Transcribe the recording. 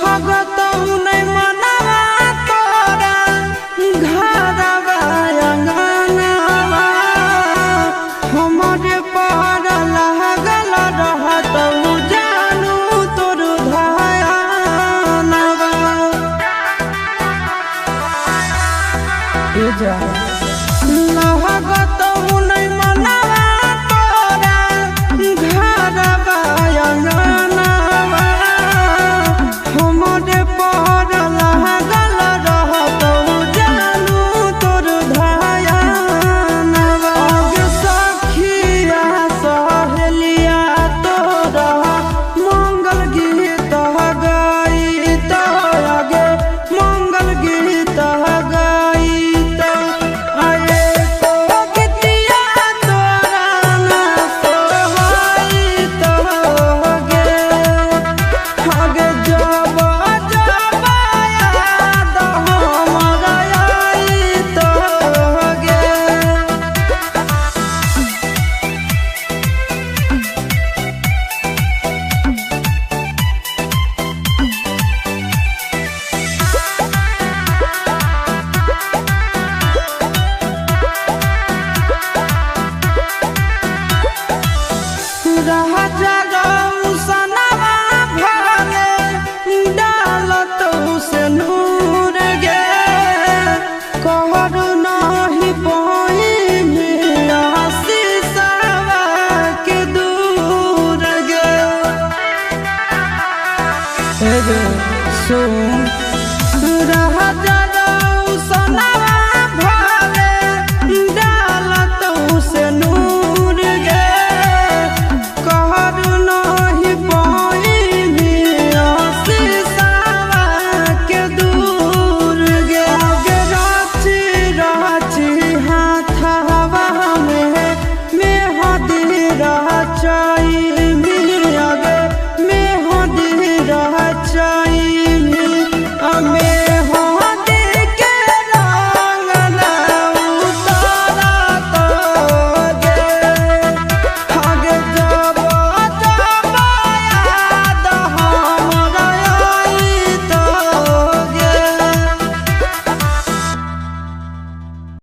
लहगत नहीं मनवा तोरा घरवा अंगनवा हमरे पर लागल रहत जानू तोर धयानवा लहगत नहीं मनवा तोरा घरवा अंगनवा हमरे पर लागल रहत जानू तोर धयानवा गे सखिया सहेलिया तोरा मंगल गीत गाइत आगे मंगल गीत गाइत आए तो गीतिया तोरा ना सोहाइत गे आगे जब जब याद हमरा आइत गे। राजा गौसनवा भले डालत से नूर गे कहर नहीं पाई आशीषवा के दूर गे सुन राजा